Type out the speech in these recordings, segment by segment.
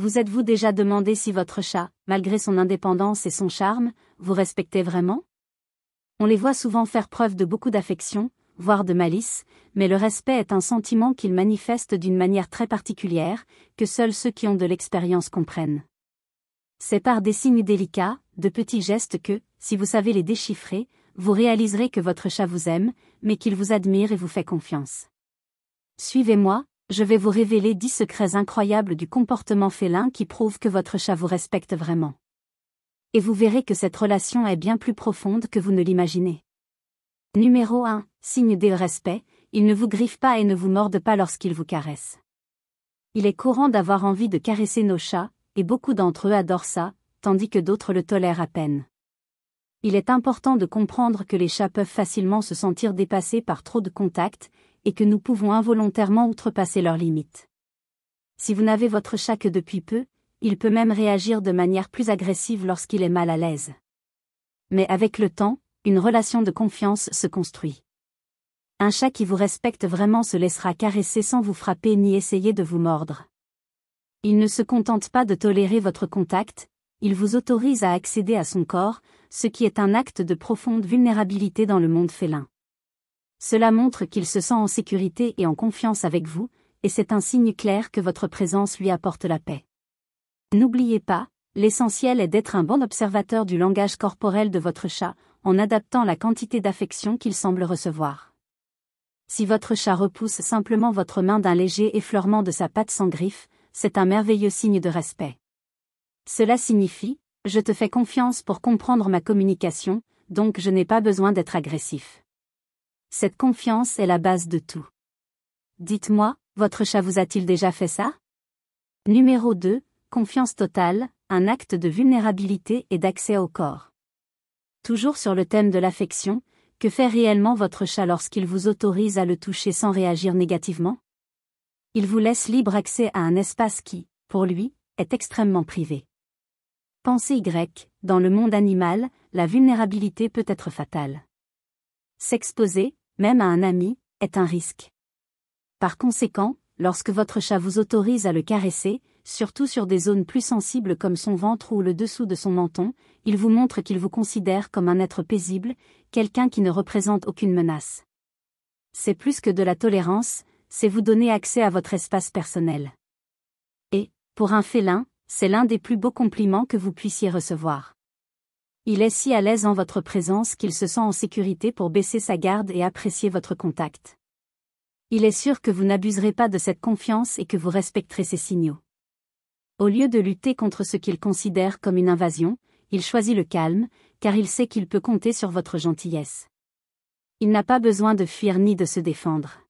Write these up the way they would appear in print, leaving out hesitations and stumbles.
Vous êtes-vous déjà demandé si votre chat, malgré son indépendance et son charme, vous respectez vraiment? On les voit souvent faire preuve de beaucoup d'affection, voire de malice, mais le respect est un sentiment qu'ils manifestent d'une manière très particulière, que seuls ceux qui ont de l'expérience comprennent. C'est par des signes délicats, de petits gestes que, si vous savez les déchiffrer, vous réaliserez que votre chat vous aime, mais qu'il vous admire et vous fait confiance. Suivez-moi, je vais vous révéler 10 secrets incroyables du comportement félin qui prouvent que votre chat vous respecte vraiment. Et vous verrez que cette relation est bien plus profonde que vous ne l'imaginez. Numéro 1. Signe de respect, il ne vous griffe pas et ne vous morde pas lorsqu'il vous caresse. Il est courant d'avoir envie de caresser nos chats, et beaucoup d'entre eux adorent ça, tandis que d'autres le tolèrent à peine. Il est important de comprendre que les chats peuvent facilement se sentir dépassés par trop de contacts, et que nous pouvons involontairement outrepasser leurs limites. Si vous n'avez votre chat que depuis peu, il peut même réagir de manière plus agressive lorsqu'il est mal à l'aise. Mais avec le temps, une relation de confiance se construit. Un chat qui vous respecte vraiment se laissera caresser sans vous frapper ni essayer de vous mordre. Il ne se contente pas de tolérer votre contact, il vous autorise à accéder à son corps, ce qui est un acte de profonde vulnérabilité dans le monde félin. Cela montre qu'il se sent en sécurité et en confiance avec vous, et c'est un signe clair que votre présence lui apporte la paix. N'oubliez pas, l'essentiel est d'être un bon observateur du langage corporel de votre chat, en adaptant la quantité d'affection qu'il semble recevoir. Si votre chat repousse simplement votre main d'un léger effleurement de sa patte sans griffe, c'est un merveilleux signe de respect. Cela signifie, je te fais confiance pour comprendre ma communication, donc je n'ai pas besoin d'être agressif. Cette confiance est la base de tout. Dites-moi, votre chat vous a-t-il déjà fait ça? Numéro 2, confiance totale, un acte de vulnérabilité et d'accès au corps. Toujours sur le thème de l'affection, que fait réellement votre chat lorsqu'il vous autorise à le toucher sans réagir négativement? Il vous laisse libre accès à un espace qui, pour lui, est extrêmement privé. Pensez Y, dans le monde animal, la vulnérabilité peut être fatale. S'exposer, même à un ami, est un risque. Par conséquent, lorsque votre chat vous autorise à le caresser, surtout sur des zones plus sensibles comme son ventre ou le dessous de son menton, il vous montre qu'il vous considère comme un être paisible, quelqu'un qui ne représente aucune menace. C'est plus que de la tolérance, c'est vous donner accès à votre espace personnel. Et, pour un félin, c'est l'un des plus beaux compliments que vous puissiez recevoir. Il est si à l'aise en votre présence qu'il se sent en sécurité pour baisser sa garde et apprécier votre contact. Il est sûr que vous n'abuserez pas de cette confiance et que vous respecterez ses signaux. Au lieu de lutter contre ce qu'il considère comme une invasion, il choisit le calme, car il sait qu'il peut compter sur votre gentillesse. Il n'a pas besoin de fuir ni de se défendre.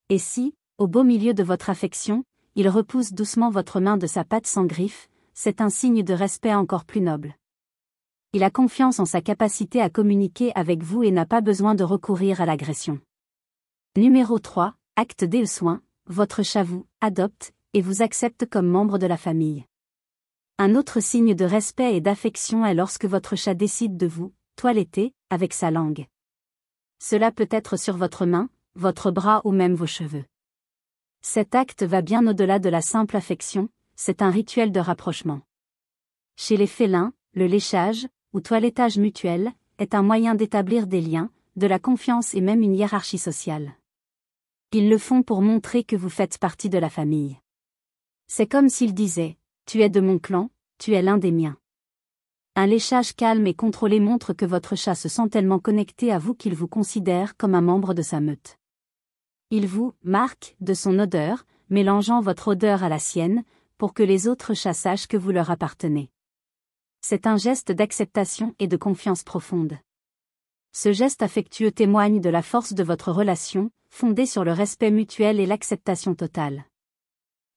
Et si, au beau milieu de votre affection, il repousse doucement votre main de sa patte sans griffe, c'est un signe de respect encore plus noble. Il a confiance en sa capacité à communiquer avec vous et n'a pas besoin de recourir à l'agression. Numéro 3, acte des soins, votre chat vous adopte et vous accepte comme membre de la famille. Un autre signe de respect et d'affection est lorsque votre chat décide de vous toiletter avec sa langue. Cela peut être sur votre main, votre bras ou même vos cheveux. Cet acte va bien au-delà de la simple affection, c'est un rituel de rapprochement. Chez les félins, le léchage, ou toilettage mutuel, est un moyen d'établir des liens, de la confiance et même une hiérarchie sociale. Ils le font pour montrer que vous faites partie de la famille. C'est comme s'ils disaient « Tu es de mon clan, tu es l'un des miens ». Un léchage calme et contrôlé montre que votre chat se sent tellement connecté à vous qu'il vous considère comme un membre de sa meute. Il vous marque de son odeur, mélangeant votre odeur à la sienne, pour que les autres chats sachent que vous leur appartenez. C'est un geste d'acceptation et de confiance profonde. Ce geste affectueux témoigne de la force de votre relation, fondée sur le respect mutuel et l'acceptation totale.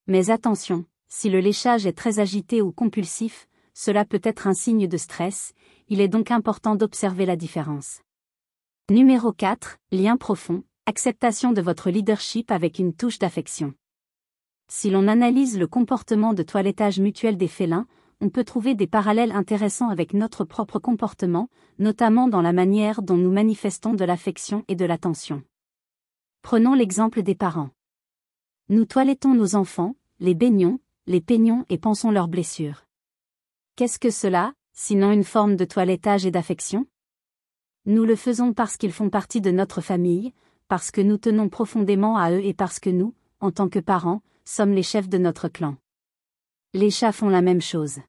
Mais attention, si le léchage est très agité ou compulsif, cela peut être un signe de stress, il est donc important d'observer la différence. Numéro 4, lien profond, acceptation de votre leadership avec une touche d'affection. Si l'on analyse le comportement de toilettage mutuel des félins, on peut trouver des parallèles intéressants avec notre propre comportement, notamment dans la manière dont nous manifestons de l'affection et de l'attention. Prenons l'exemple des parents. Nous toilettons nos enfants, les baignons, les peignons et pansons leurs blessures. Qu'est-ce que cela, sinon une forme de toilettage et d'affection? Nous le faisons parce qu'ils font partie de notre famille, parce que nous tenons profondément à eux et parce que nous, en tant que parents, sommes les chefs de notre clan. Les chats font la même chose.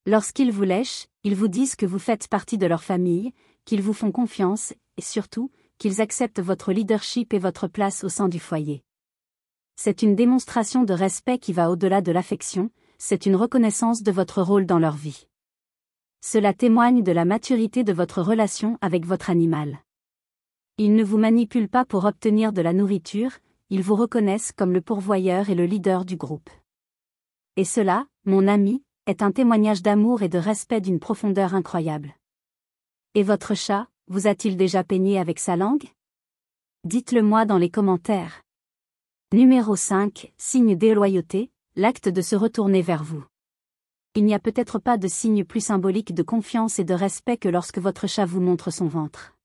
Lorsqu'ils vous lèchent, ils vous disent que vous faites partie de leur famille, qu'ils vous font confiance, et surtout, qu'ils acceptent votre leadership et votre place au sein du foyer. C'est une démonstration de respect qui va au-delà de l'affection, c'est une reconnaissance de votre rôle dans leur vie. Cela témoigne de la maturité de votre relation avec votre animal. Ils ne vous manipulent pas pour obtenir de la nourriture, ils vous reconnaissent comme le pourvoyeur et le leader du groupe. Et cela, mon ami, est un témoignage d'amour et de respect d'une profondeur incroyable. Et votre chat, vous a-t-il déjà peigné avec sa langue? Dites-le moi dans les commentaires. Numéro 5, signe déloyauté, l'acte de se retourner vers vous. Il n'y a peut-être pas de signe plus symbolique de confiance et de respect que lorsque votre chat vous montre son ventre.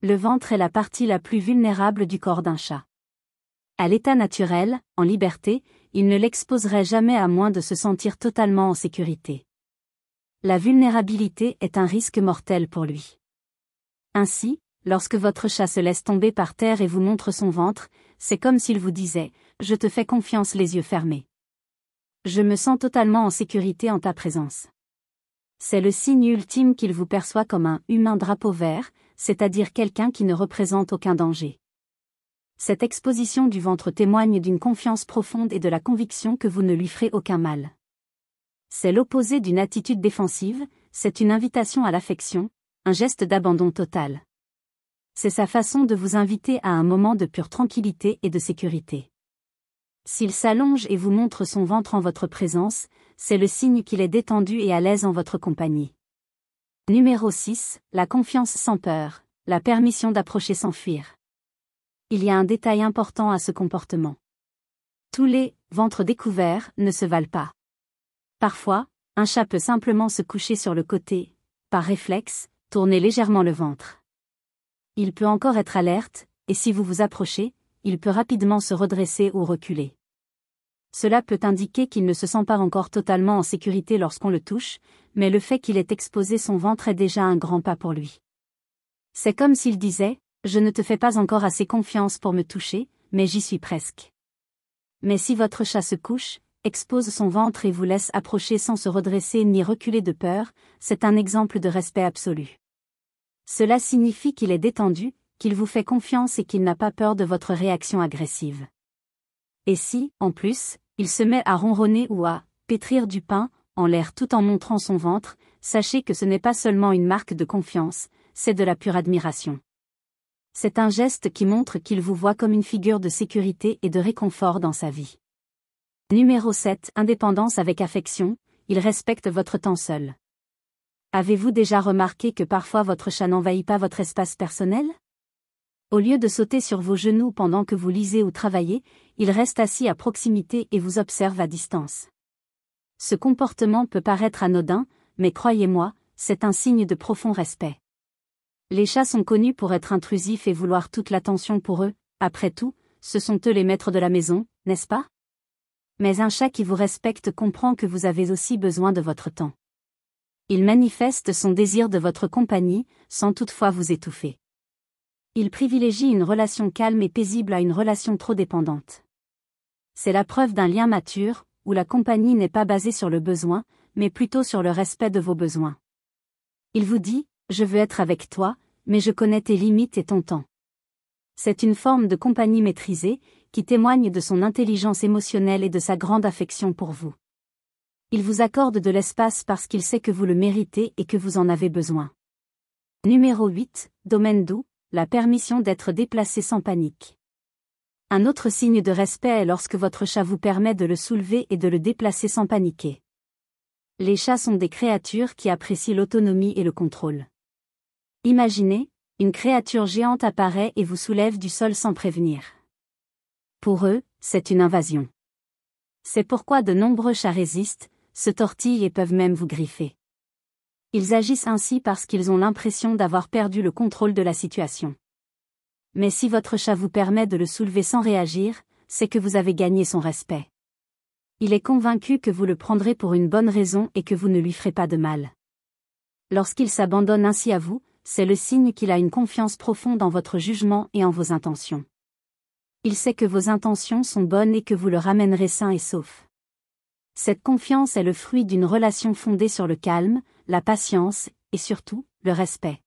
Le ventre est la partie la plus vulnérable du corps d'un chat. À l'état naturel, en liberté, il ne l'exposerait jamais à moins de se sentir totalement en sécurité. La vulnérabilité est un risque mortel pour lui. Ainsi, lorsque votre chat se laisse tomber par terre et vous montre son ventre, c'est comme s'il vous disait « Je te fais confiance les yeux fermés. Je me sens totalement en sécurité en ta présence. » C'est le signe ultime qu'il vous perçoit comme un « humain drapeau vert », c'est-à-dire quelqu'un qui ne représente aucun danger. Cette exposition du ventre témoigne d'une confiance profonde et de la conviction que vous ne lui ferez aucun mal. C'est l'opposé d'une attitude défensive, c'est une invitation à l'affection, un geste d'abandon total. C'est sa façon de vous inviter à un moment de pure tranquillité et de sécurité. S'il s'allonge et vous montre son ventre en votre présence, c'est le signe qu'il est détendu et à l'aise en votre compagnie. Numéro 6, la confiance sans peur, la permission d'approcher sans fuir. Il y a un détail important à ce comportement. Tous les « ventres découverts » ne se valent pas. Parfois, un chat peut simplement se coucher sur le côté, par réflexe, tourner légèrement le ventre. Il peut encore être alerte, et si vous vous approchez, il peut rapidement se redresser ou reculer. Cela peut indiquer qu'il ne se sent pas encore totalement en sécurité lorsqu'on le touche, mais le fait qu'il ait exposé son ventre est déjà un grand pas pour lui. C'est comme s'il disait « Je ne te fais pas encore assez confiance pour me toucher, mais j'y suis presque. » Mais si votre chat se couche, expose son ventre et vous laisse approcher sans se redresser ni reculer de peur, c'est un exemple de respect absolu. Cela signifie qu'il est détendu, qu'il vous fait confiance et qu'il n'a pas peur de votre réaction agressive. Et si, en plus, il se met à ronronner ou à pétrir du pain en l'air tout en montrant son ventre, sachez que ce n'est pas seulement une marque de confiance, c'est de la pure admiration. C'est un geste qui montre qu'il vous voit comme une figure de sécurité et de réconfort dans sa vie. Numéro 7, indépendance avec affection, il respecte votre temps seul. Avez-vous déjà remarqué que parfois votre chat n'envahit pas votre espace personnel? Au lieu de sauter sur vos genoux pendant que vous lisez ou travaillez, il reste assis à proximité et vous observe à distance. Ce comportement peut paraître anodin, mais croyez-moi, c'est un signe de profond respect. Les chats sont connus pour être intrusifs et vouloir toute l'attention pour eux, après tout, ce sont eux les maîtres de la maison, n'est-ce pas? Mais un chat qui vous respecte comprend que vous avez aussi besoin de votre temps. Il manifeste son désir de votre compagnie, sans toutefois vous étouffer. Il privilégie une relation calme et paisible à une relation trop dépendante. C'est la preuve d'un lien mature, où la compagnie n'est pas basée sur le besoin, mais plutôt sur le respect de vos besoins. Il vous dit « Je veux être avec toi, mais je connais tes limites et ton temps. » C'est une forme de compagnie maîtrisée, qui témoigne de son intelligence émotionnelle et de sa grande affection pour vous. Il vous accorde de l'espace parce qu'il sait que vous le méritez et que vous en avez besoin. Numéro 8, domaine doux, la permission d'être déplacé sans panique. Un autre signe de respect est lorsque votre chat vous permet de le soulever et de le déplacer sans paniquer. Les chats sont des créatures qui apprécient l'autonomie et le contrôle. Imaginez, une créature géante apparaît et vous soulève du sol sans prévenir. Pour eux, c'est une invasion. C'est pourquoi de nombreux chats résistent, se tortillent et peuvent même vous griffer. Ils agissent ainsi parce qu'ils ont l'impression d'avoir perdu le contrôle de la situation. Mais si votre chat vous permet de le soulever sans réagir, c'est que vous avez gagné son respect. Il est convaincu que vous le prendrez pour une bonne raison et que vous ne lui ferez pas de mal. Lorsqu'il s'abandonne ainsi à vous, c'est le signe qu'il a une confiance profonde en votre jugement et en vos intentions. Il sait que vos intentions sont bonnes et que vous le ramènerez sain et sauf. Cette confiance est le fruit d'une relation fondée sur le calme, la patience, et surtout, le respect.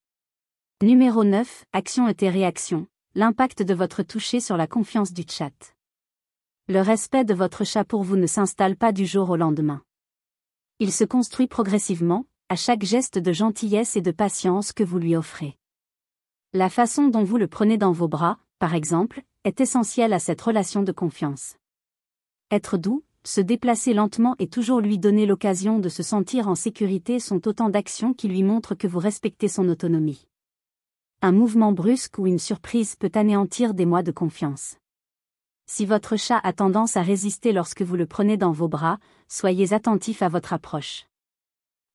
Numéro 9, action et réaction, l'impact de votre toucher sur la confiance du chat. Le respect de votre chat pour vous ne s'installe pas du jour au lendemain. Il se construit progressivement, à chaque geste de gentillesse et de patience que vous lui offrez. La façon dont vous le prenez dans vos bras, par exemple, est essentielle à cette relation de confiance. Être doux, se déplacer lentement et toujours lui donner l'occasion de se sentir en sécurité sont autant d'actions qui lui montrent que vous respectez son autonomie. Un mouvement brusque ou une surprise peut anéantir des mois de confiance. Si votre chat a tendance à résister lorsque vous le prenez dans vos bras, soyez attentif à votre approche.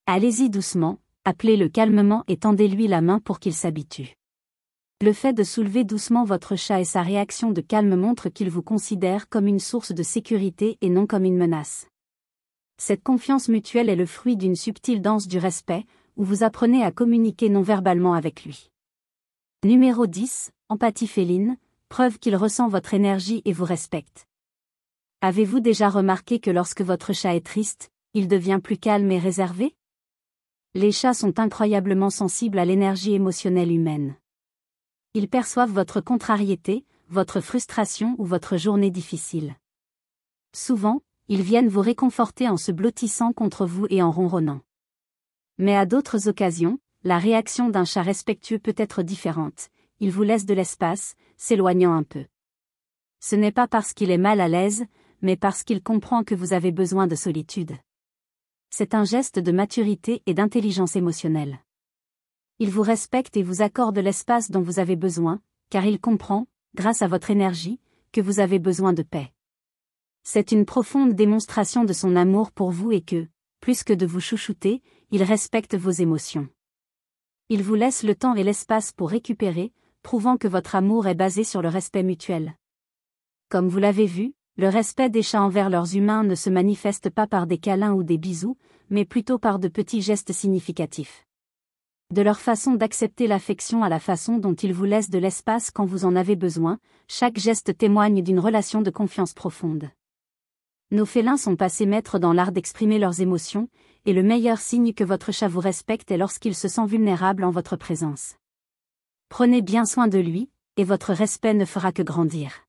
Allez-y doucement, appelez-le calmement et tendez-lui la main pour qu'il s'habitue. Le fait de soulever doucement votre chat et sa réaction de calme montrent qu'il vous considère comme une source de sécurité et non comme une menace. Cette confiance mutuelle est le fruit d'une subtile danse du respect, où vous apprenez à communiquer non-verbalement avec lui. Numéro 10, empathie féline, preuve qu'il ressent votre énergie et vous respecte. Avez-vous déjà remarqué que lorsque votre chat est triste, il devient plus calme et réservé? Les chats sont incroyablement sensibles à l'énergie émotionnelle humaine. Ils perçoivent votre contrariété, votre frustration ou votre journée difficile. Souvent, ils viennent vous réconforter en se blottissant contre vous et en ronronnant. Mais à d'autres occasions, la réaction d'un chat respectueux peut être différente, il vous laisse de l'espace, s'éloignant un peu. Ce n'est pas parce qu'il est mal à l'aise, mais parce qu'il comprend que vous avez besoin de solitude. C'est un geste de maturité et d'intelligence émotionnelle. Il vous respecte et vous accorde l'espace dont vous avez besoin, car il comprend, grâce à votre énergie, que vous avez besoin de paix. C'est une profonde démonstration de son amour pour vous et que, plus que de vous chouchouter, il respecte vos émotions. Il vous laisse le temps et l'espace pour récupérer, prouvant que votre amour est basé sur le respect mutuel. Comme vous l'avez vu, le respect des chats envers leurs humains ne se manifeste pas par des câlins ou des bisous, mais plutôt par de petits gestes significatifs. De leur façon d'accepter l'affection à la façon dont ils vous laissent de l'espace quand vous en avez besoin, chaque geste témoigne d'une relation de confiance profonde. Nos félins sont passés maîtres dans l'art d'exprimer leurs émotions, et le meilleur signe que votre chat vous respecte est lorsqu'il se sent vulnérable en votre présence. Prenez bien soin de lui, et votre respect ne fera que grandir.